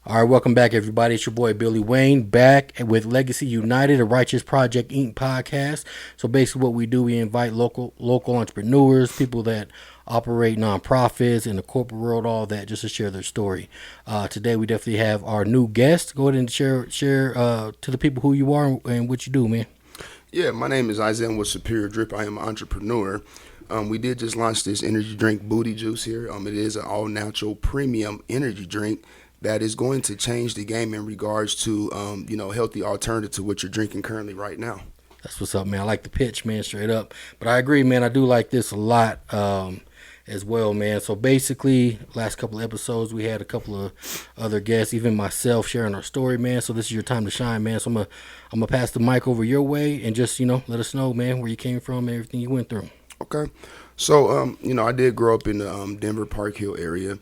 All right, welcome back, everybody. It's your boy Billy Wayne back with Legacy United, a Righteous Project Inc. podcast. So basically, what we do, we invite local entrepreneurs, people that operate nonprofits in the corporate world, all that, just to share their story. Today, we definitely have our new guest. Go ahead and share to the people who you are and what you do, man. Yeah, my name is Isaiah with Superior Drip. I am an entrepreneur. We did just launch this energy drink, Booty Juice here. It is an all-natural premium energy drink that is going to change the game in regards to, healthy alternative to what you're drinking currently right now. That's what's up, man. I like the pitch, man, straight up. But I agree, man. I do like this a lot as well, man. So basically, last couple of episodes, we had a couple of other guests, even myself, sharing our story, man. So this is your time to shine, man. So I'm gonna pass the mic over your way and just, let us know, man, where you came from and everything you went through. Okay. So, I did grow up in the Denver ParkHill area.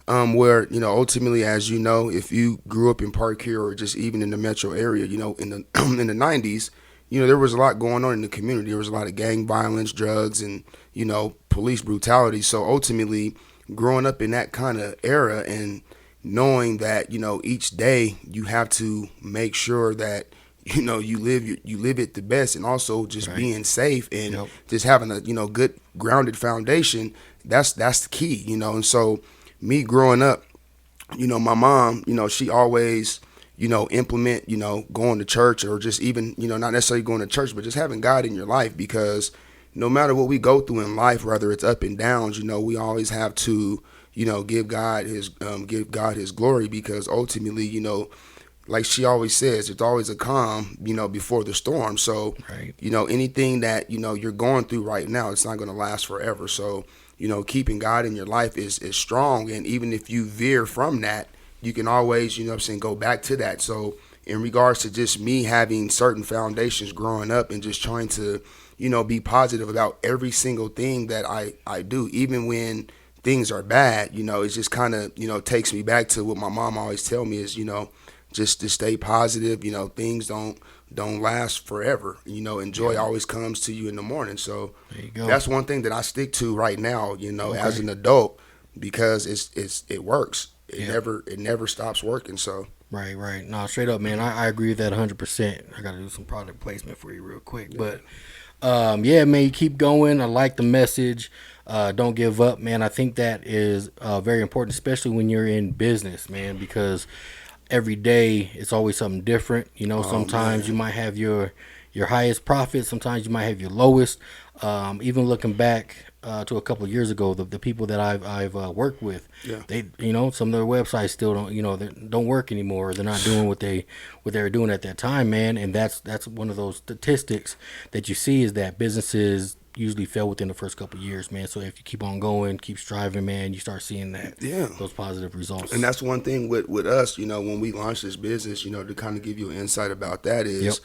Where, ultimately, as you know, if you grew up in ParkHill or just even in the metro area, in the in the 90s, there was a lot going on in the community. There was a lot of gang violence, drugs, and, police brutality. So ultimately, growing up in that kind of era and knowing that, each day you have to make sure that, you live it the best, and also just Right. being safe and Yep. just having a, good grounded foundation. That's the key, and so me growing up, my mom, she always, implement, going to church or just even, not necessarily going to church, but just having God in your life, because no matter what we go through in life, whether it's up and downs, we always have to, give God his glory, because ultimately, like she always says, it's always a calm, before the storm. So, Right. Anything that, you're going through right now, it's not going to last forever. So, keeping God in your life is strong. And even if you veer from that, you can always, go back to that. So in regards to just me having certain foundations growing up and just trying to, be positive about every single thing that I do, even when things are bad, it's just kind of, takes me back to what my mom always tell me is, just to stay positive. Things don't last forever. And joy always comes to you in the morning. So There you go. that's one thing that I stick to right now, Okay. as an adult, because it works. Yeah. It never stops working. So Right. No, straight up, man. I agree with that 100%. I got to do some product placement for you real quick. But, yeah, man, you keep going. I like the message. Don't give up, man. I think that is very important, especially when you're in business, man, because every day it's always something different. Sometimes you might have your highest profit. Sometimes you might have your lowest. Even looking back to a couple of years ago, the people that I've worked with, yeah, they some of their websites still don't work anymore. They're not doing what they were doing at that time, man. And that's one of those statistics that you see, is that businesses usually fail within the first couple of years, man. So if you keep on going, keep striving, man, you start seeing those positive results. and that's one thing with us, when we launched this business, to kind of give you an insight about that is. Yep.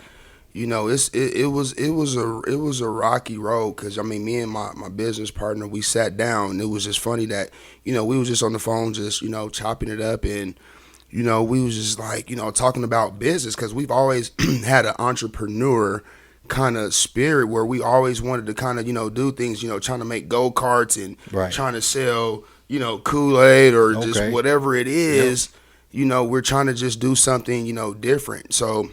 It was a rocky road, because me and my business partner, we sat down, and it was just funny that we was just on the phone, just chopping it up, and we was just like talking about business, because we've always had an entrepreneur kind of spirit where we always wanted to kind of do things, trying to make go-karts and Right. trying to sell Kool-Aid or Okay. just whatever it is. We're trying to just do something different. So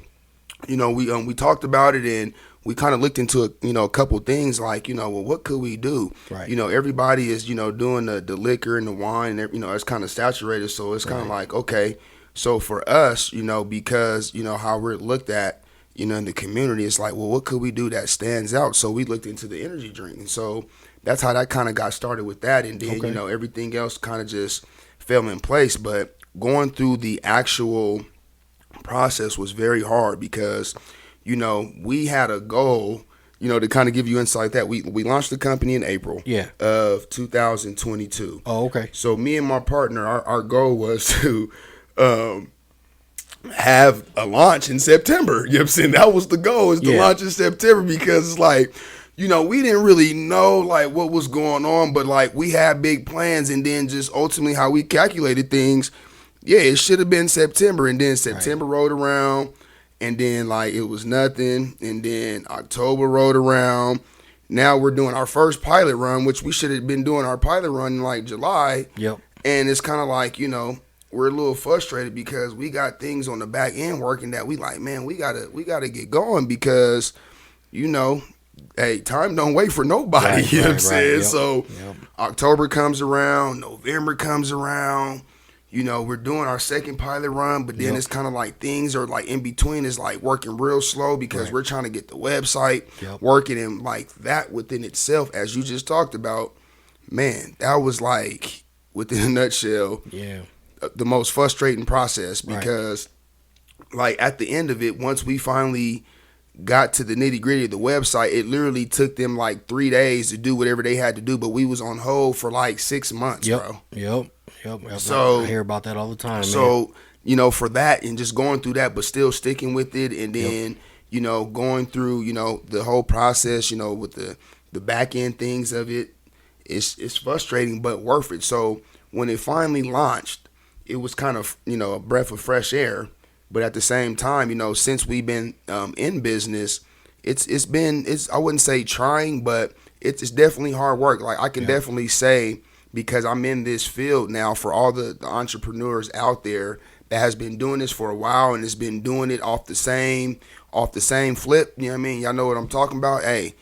we talked about it, and we kind of looked into a couple things, like well, what could we do? Right. Everybody is doing the liquor and the wine, and it's kind of saturated, so it's kind of Right. like, okay, so for us, because how we're looked at in the community, it's like, well, what could we do that stands out? So we looked into the energy drink, and so that's how that kind of got started with that, and then Okay. everything else kind of just fell in place. But going through the actual process was very hard, because we had a goal, to kind of give you insight, that we launched the company in April Yeah. of 2022. Oh, okay. So me and my partner, our goal was to have a launch in September. You know what I'm saying? That was the goal, is to Yeah. launch in September, because it's like, we didn't really know like what was going on, but like we had big plans, and then just ultimately how we calculated things, yeah, it should have been September, and then September rolled around, and then like it was nothing, and then October rolled around. Now we're doing our first pilot run, which we should have been doing our pilot run in like July. Yep. And it's kind of like, we're a little frustrated because we got things on the back end working that we like, man, we gotta get going because, you know, hey, time don't wait for nobody. Right, You know what I'm right, saying? Yep, So yep. October comes around, November comes around. You know, we're doing our second pilot run, but then Yep. it's kind of like things are like in between is like working real slow because Right. we're trying to get the website Yep. working, and like that within itself, as you just talked about, man, that was like within a nutshell Yeah. the most frustrating process Right. because like at the end of it, once we finally got to the nitty gritty of the website, it literally took them like 3 days to do whatever they had to do, but we was on hold for like 6 months, Yep. bro. Yep. So I hear about that all the time, man. So, you know, for that and just going through that, but still sticking with it, and then, you know, going through, you know, the whole process, you know, with the back end things of it, it's frustrating but worth it. So when it finally launched, it was kind of, you know, a breath of fresh air. But at the same time, you know, since we've been in business, it's been I wouldn't say trying, but it's definitely hard work. Like I can definitely say, because I'm in this field now, for all the entrepreneurs out there that has been doing this for a while and has been doing it off the same flip. You know what I mean? Y'all know what I'm talking about. Hey,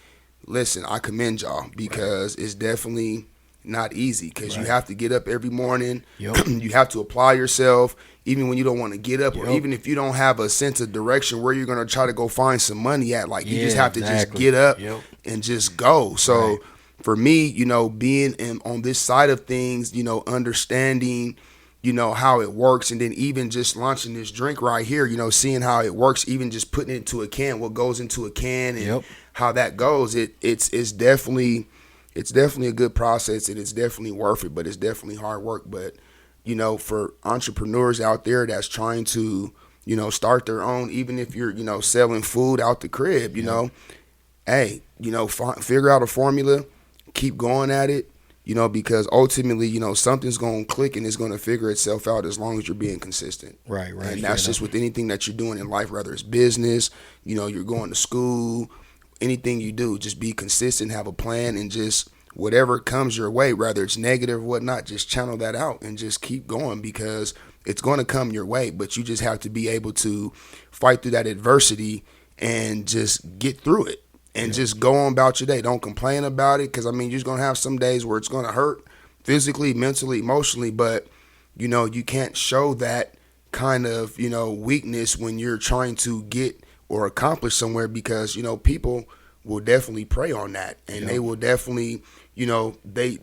listen, I commend y'all because it's definitely not easy because you have to get up every morning. Yep. You have to apply yourself even when you don't want to get up, or Yep. even if you don't have a sense of direction where you're going to try to go find some money at. Like you just Yeah, have to just exactly. get up Yep. and just go. So Right. for me, you know, being on this side of things, you know, understanding, you know, how it works, and then even just launching this drink right here, you know, seeing how it works, even just putting it into a can, what goes into a can, and Yep. how that goes, it's definitely a good process, and it's definitely worth it, but it's definitely hard work. But you know, for entrepreneurs out there that's trying to, you know, start their own, even if you're, you know, selling food out the crib, you know, hey, you know, figure out a formula, keep going at it, you know, because ultimately, you know, something's going to click and it's going to figure itself out as long as you're being consistent. Right. And that's just with anything that you're doing in life, whether it's business, you know, you're going to school, anything you do, just be consistent, have a plan, and just whatever comes your way, whether it's negative or whatnot, just channel that out and just keep going, because it's going to come your way, but you just have to be able to fight through that adversity and just get through it and just go on about your day. Don't complain about it, because I mean, you're just going to have some days where it's going to hurt physically, mentally, emotionally, but you know, you can't show that kind of, you know, weakness when you're trying to get or accomplish somewhere, because, you know, people will definitely prey on that, and they will definitely, you know, they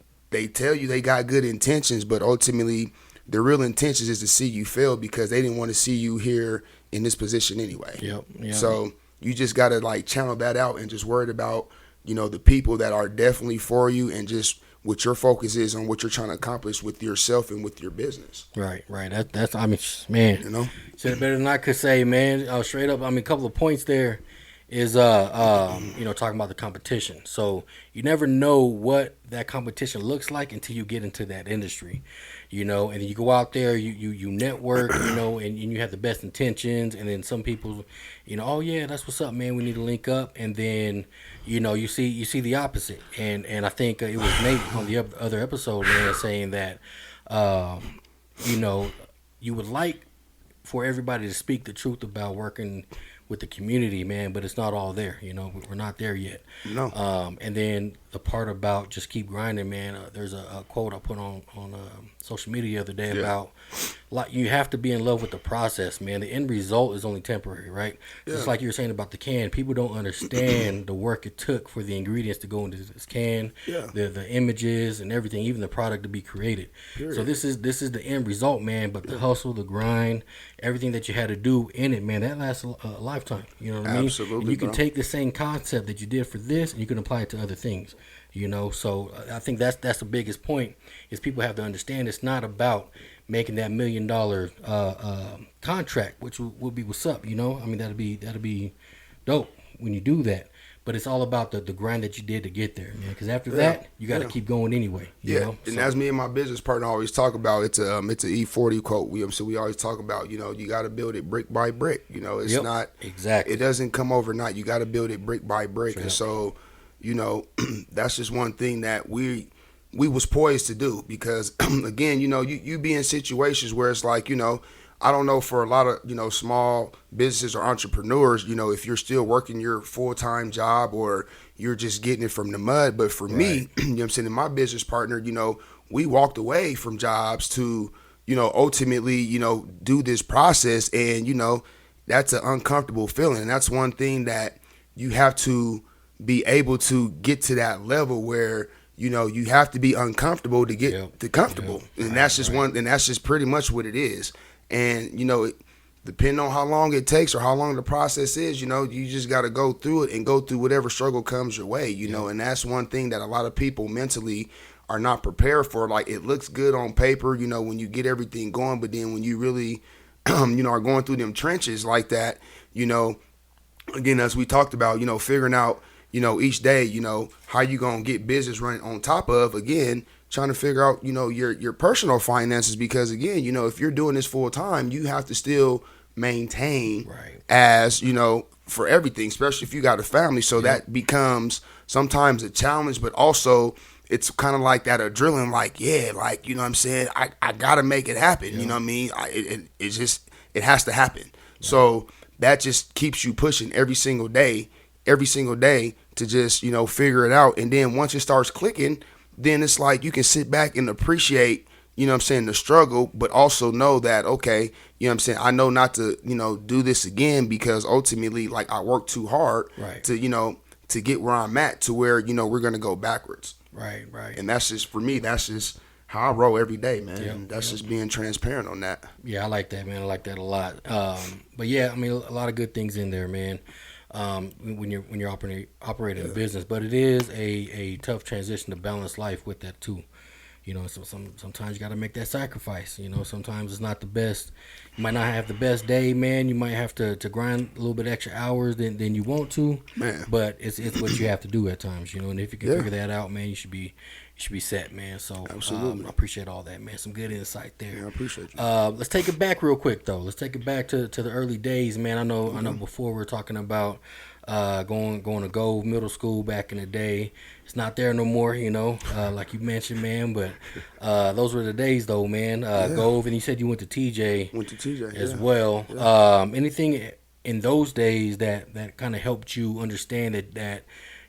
tell you they got good intentions, but ultimately the real intentions is to see you fail, because they didn't want to see you here in this position anyway. Yep. So you just got to like channel that out and just worried about, you know, the people that are definitely for you, and just what your focus is on what you're trying to accomplish with yourself and with your business. Right. That's I mean, man, You know? said it better than I could say, man. Straight up, I mean, a couple of points there is you know, talking about the competition. So you never know what that competition looks like until you get into that industry, you know, and you go out there, you network, you know, and you have the best intentions, and then some people, you know, oh yeah, that's what's up, man, we need to link up, and then, you know, you see the opposite, and I think it was Nate on the other episode, man, saying that, you know, you would like for everybody to speak the truth about working with the community, man, but it's not all there. You know, we're not there yet. No. And then the part about just keep grinding, man. There's a quote I put on social media the other day about, like, you have to be in love with the process, man. The end result is only temporary, right? Just like you were saying about the can, people don't understand the work it took for the ingredients to go into this can, the images and everything, even the product to be created. Period. So this is the end result, man. But the hustle, the grind, everything that you had to do in it, man, that lasts a lifetime. You know what I mean? Absolutely. And you can take the same concept that you did for this, and you can apply it to other things. You know, so I think that's the biggest point, is people have to understand it's not about making that $1 million contract, which will be what's up. You know, I mean, that'll be dope when you do that. But it's all about the grind that you did to get there, man. Because after that, you got to keep going anyway. You know? And as me and my business partner always talk about, it's a E40 quote. So we always talk about, you know, you got to build it brick by brick. You know, it's not exactly. It doesn't come overnight. You got to build it brick by brick. And so, you know, that's just one thing that we we was poised to do. Because again, you be in situations where it's like, I don't know, for a lot of, small businesses or entrepreneurs, if you're still working your full-time job or you're just getting it from the mud. But for me, I'm saying, and my business partner, we walked away from jobs to, ultimately, do this process. And, that's an uncomfortable feeling. And that's one thing that you have to be able to get to that level where, you have to be uncomfortable to get to comfortable. And that's just and that's just pretty much what it is. And, depending on how long it takes or how long the process is, you just got to go through it and go through whatever struggle comes your way, and that's one thing that a lot of people mentally are not prepared for. Like, it looks good on paper, when you get everything going, but then when you really, are going through them trenches like that, again, as we talked about, figuring out, each day, how you going to get business running on top of, again, trying to figure out, your personal finances. Because again, if you're doing this full time, you have to still maintain as, for everything, especially if you got a family. So that becomes sometimes a challenge, but also it's kind of like that adrenaline, like, like, what I'm saying, I got to make it happen. You know what I mean? It's just, it has to happen. So that just keeps you pushing every single day to just, figure it out. And then once it starts clicking, then it's like you can sit back and appreciate, the struggle, but also know that, okay, I know not to, do this again, because ultimately, like, I worked too hard to get where I'm at, to where, we're going to go backwards. Right. And that's just, for me, that's just how I roll every day, man. And that's just being transparent on that. Yeah, I like that, man. I like that a lot. But yeah, I mean, a lot of good things in there, man. When you're operating a business, but it is a tough transition to balance life with that too. So sometimes you got to make that sacrifice. Sometimes it's not the best. You might not have the best day, man. You might have to grind a little bit extra hours than you want to, man. But it's what you have to do at times, And if you can figure that out, man, you should be set, man. So absolutely, I appreciate all that, man. Some good insight there. Yeah, I appreciate you. Let's take it back real quick, though. Let's take it back to the early days, man. I know before we were talking about going to Gove Middle School back in the day. It's not there no more, like you mentioned, man. But those were the days, though, man. Gove, and you said you went to TJ. Went to TJ as well. Yeah. Anything in those days that kind of helped you understand that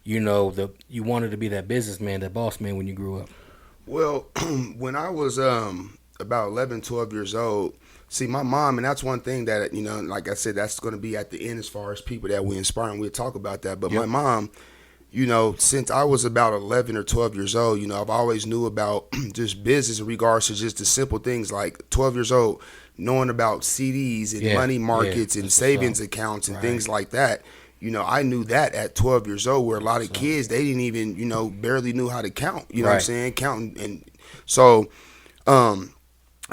you wanted to be that businessman, that boss man when you grew up? Well, when I was about 11, 12 years old, see, my mom, and that's one thing that, like I said, that's going to be at the end as far as people that we inspire, and we'll talk about that. But my mom, since I was about 11 or 12 years old, I've always knew about just business in regards to just the simple things, like 12 years old, knowing about CDs and money markets and savings accounts and things like that. I knew that at 12 years old, where a lot of kids, they didn't even, barely knew how to count, what I'm saying? Counting. And so,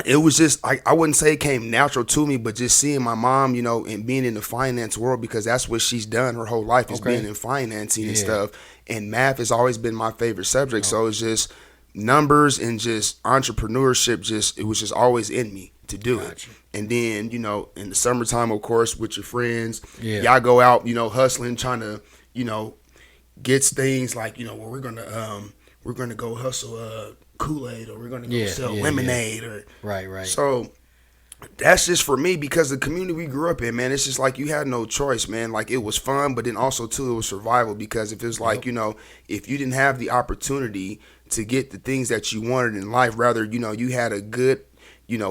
it was just, I wouldn't say it came natural to me, but just seeing my mom, and being in the finance world, because that's what she's done her whole life, is being in financing and stuff. And math has always been my favorite subject. So it's just numbers and just entrepreneurship, it was just always in me to do it. And then, in the summertime, of course, with your friends, y'all go out, hustling, trying to, get things like, well, we're gonna go hustle Kool-Aid, or we're gonna go sell lemonade, or right. So that's just for me, because the community we grew up in, man, it's just like you had no choice, man. Like, it was fun, but then also too, it was survival. Because if it's like, if you didn't have the opportunity to get the things that you wanted in life, rather, you had a good,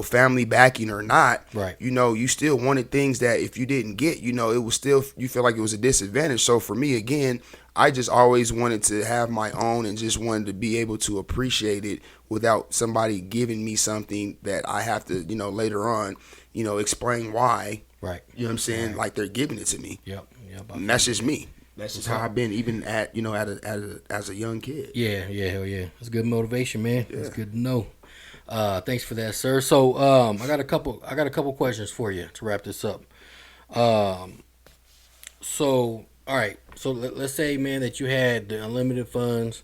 family backing or not, you still wanted things that if you didn't get, it was still, you feel like it was a disadvantage. So for me, again, I just always wanted to have my own, and just wanted to be able to appreciate it without somebody giving me something that I have to, later on, explain why. Right. You know what I'm saying? Like, they're giving it to me. Yep. And that's just me. That's just how I've been, even at, as a young kid. Yeah. Hell yeah. That's good motivation, man. Yeah. That's good to know. Thanks for that, sir. So, I got a couple questions for you to wrap this up. So, all right. So let's say, man, that you had the unlimited funds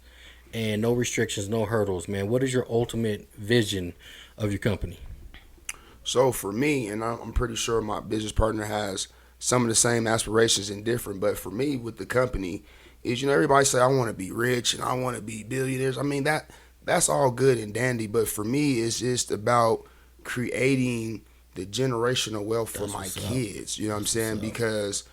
and no restrictions, no hurdles, man. What is your ultimate vision of your company? So for me, and I'm pretty sure my business partner has some of the same aspirations and different, but for me with the company is, everybody say I want to be rich and I want to be billionaires. I mean, that's all good and dandy. But for me, it's just about creating the generational wealth for That's my what's up. kids. You know what I'm That's what's saying? up. Because,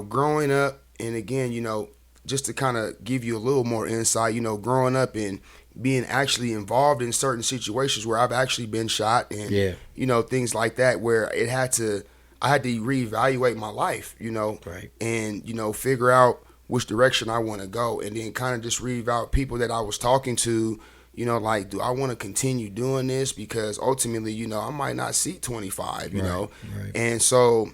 growing up, and again, just to kind of give you a little more insight, growing up and being actually involved in certain situations where I've actually been shot and, Yeah. things like that, where I had to reevaluate my life, Right. and, figure out which direction I want to go, and then kind of just reevaluate people that I was talking to, like, do I want to continue doing this? Because ultimately, I might not see 25, Right. Right. and so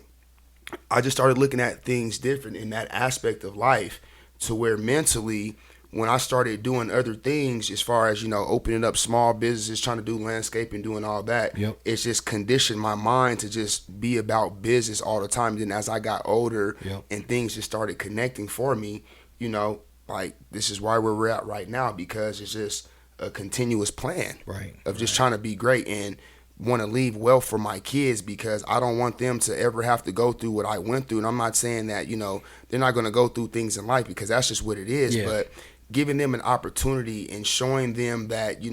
I just started looking at things different in that aspect of life, to where mentally, when I started doing other things, as far as, opening up small businesses, trying to do landscaping, doing all that, Yep. it's just conditioned my mind to just be about business all the time. Then as I got older Yep. and things just started connecting for me, like, this is why we're at right now, because it's just a continuous plan Right. of just Right. trying to be great and want to leave wealth for my kids, because I don't want them to ever have to go through what I went through. And I'm not saying that, they're not going to go through things in life, because that's just what it is. Yeah. But giving them an opportunity and showing them that,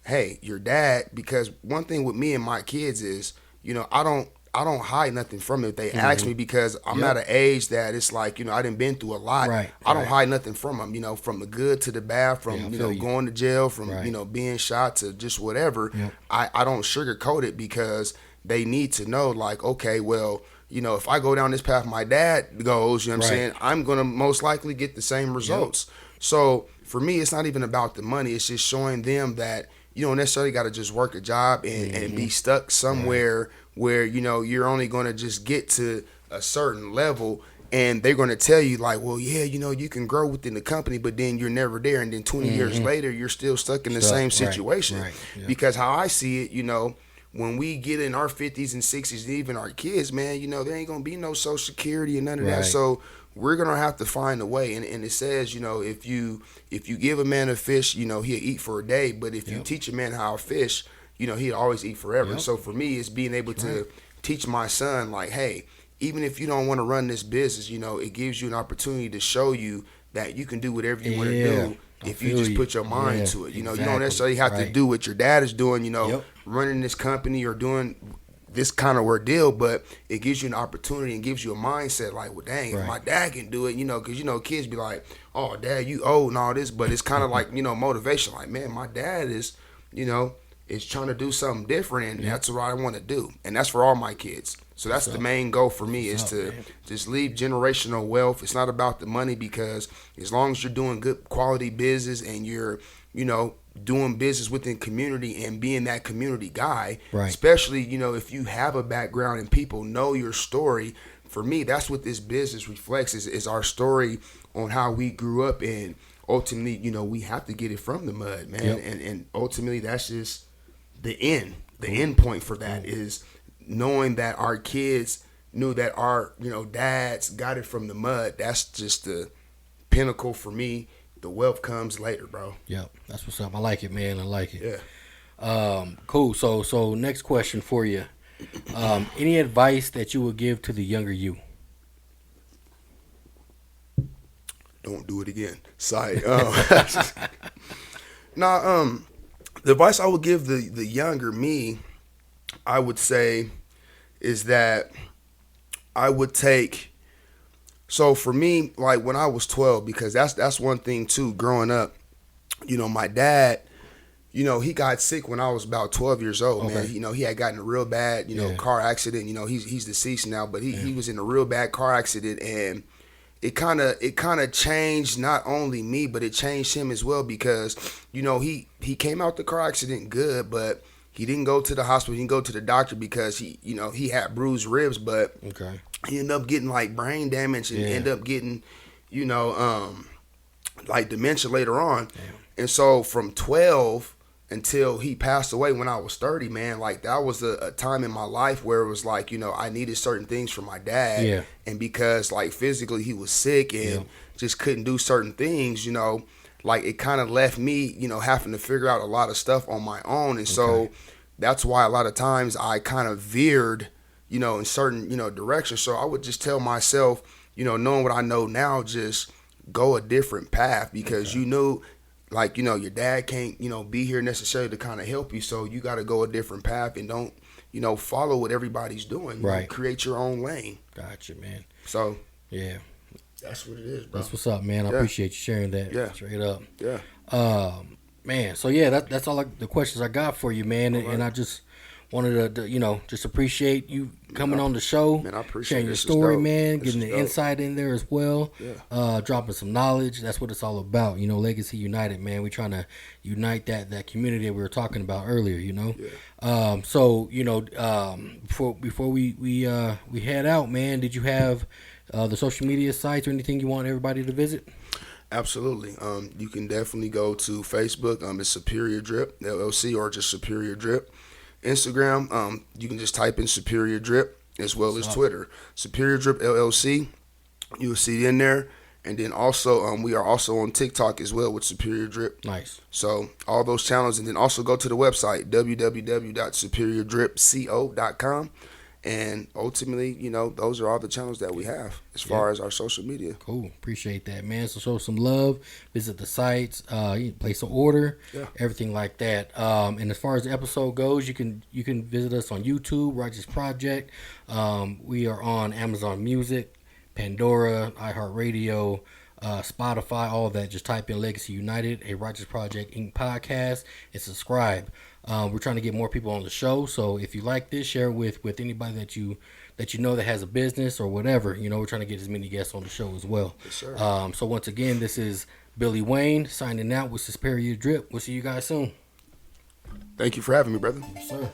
hey, your dad, because one thing with me and my kids is, I don't hide nothing from them if they ask me, because I'm Yep. at an age that it's like, I done been through a lot. Right. I don't Right. hide nothing from them, from the good to the bad, from, Yeah, I feel you. going to jail, from, Right. being shot to just whatever. Yep. I don't sugarcoat it, because they need to know, like, okay, well, if I go down this path my dad goes, you know what I'm Right. saying, I'm going to most likely get the same results. So for me, it's not even about the money. It's just showing them that you don't necessarily got to just work a job and be stuck somewhere where, you're only going to just get to a certain level, and they're going to tell you, like, well, yeah, you can grow within the company, but then you're never there. And then 20 years later, you're still stuck in the Stuck. same Right. situation. Right. Yep. Because how I see it, when we get in our 50s and 60s, and even our kids, man, there ain't going to be no Social Security and none of that. Right. So we're going to have to find a way. And it says, if you give a man a fish, he'll eat for a day. But if you Yep. teach a man how to fish, he'll always eat forever. Yep. So for me, it's being able to Right. teach my son, like, hey, even if you don't want to run this business, it gives you an opportunity to show you that you can do whatever you want to Yeah. do I if you feel just you. put your mind Yeah, to it. You exactly. don't necessarily have to Right. do what your dad is doing, Yep. running this company or doing this kind of ordeal, but it gives you an opportunity and gives you a mindset like, well, dang, if Right. my dad can do it, because, kids be like, oh, dad, you old and all this, but it's kind of like, motivation. Like, man, my dad is, is trying to do something different, and that's what I want to do. And that's for all my kids. So that's the main goal for me, is up, to man? just leave generational wealth. It's not about the money, because as long as you're doing good quality business and you're, doing business within community and being that community guy, Right. especially, if you have a background and people know your story. For me, that's what this business reflects, is our story on how we grew up, and ultimately, we have to get it from the mud, man. Yep. And ultimately, that's just the end point for that, is knowing that our kids knew that our, dads got it from the mud. That's just the pinnacle for me. The wealth comes later, bro. Yep. That's what's up. I like it, man. I like it. Yeah. Cool. So next question for you. Any advice that you would give to the younger you? Don't do it again. Sorry. Now, the advice I would give the younger me, I would say, is that I would take. So for me, like when I was 12, because that's one thing too. Growing up, my dad, he got sick when I was about 12 years old, man. Okay. He had gotten a real bad, Yeah. car accident. He's deceased now, but he was in a real bad car accident, and it kind of changed not only me, but it changed him as well, because he came out the car accident good, but he didn't go to the hospital. He didn't go to the doctor because he had bruised ribs, but Okay. he ended up getting like brain damage and ended up getting like dementia later on. Damn. And so from 12 until he passed away when I was 30, man, like that was a time in my life where it was like, I needed certain things from my dad. Yeah. And because like physically he was sick and just couldn't do certain things, like it kind of left me, having to figure out a lot of stuff on my own. And so that's why a lot of times I kind of veered, in certain, directions. So I would just tell myself, knowing what I know now, just go a different path, because like, you know, your dad can't, you know, be here necessarily to kind of help you. So you got to go a different path and don't, you know, follow what everybody's doing. You know, Right. create your own lane. Gotcha, man. So Yeah. that's what it is, bro. That's what's up, man. I Yeah. appreciate you sharing that. Yeah. Straight up. Yeah. Man. So yeah, that's all the questions I got for you, man. All right. And I just wanted to, you know, just appreciate you coming on the show, Man, I appreciate sharing your this. Is story, dope. man, This getting is the dope. insight in there as well. Yeah. Dropping some knowledge. That's what it's all about. You know, Legacy United, man. We're trying to unite that community that we were talking about earlier. You know. Yeah. So you know, before we head out, man, did you have the social media sites or anything you want everybody to visit? Absolutely. You can definitely go to Facebook. It's Superior Drip LLC or just Superior Drip. Instagram, you can just type in Superior Drip as well as Twitter. Superior Drip LLC. You'll see it in there. And then also, we are also on TikTok as well with Superior Drip. Nice. So all those channels, and then also go to the website www.superiordripco.com. And ultimately, you know, those are all the channels that we have as far as our social media. Cool. Appreciate that, man. So show some love. Visit the sites. You can place an order. Yeah. Everything like that. And as far as the episode goes, you can visit us on YouTube, Righteous Project. We are on Amazon Music, Pandora, iHeartRadio, Spotify, all of that. Just type in Legacy United, a Righteous Project Inc. podcast, and subscribe. We're trying to get more people on the show, so if you like this, share it with anybody that you know that has a business or whatever. You know, we're trying to get as many guests on the show as well. Yes, sir. So once again, this is Billy Wayne signing out with Superior Drip. We'll see you guys soon. Thank you for having me, brother. Yes, sir.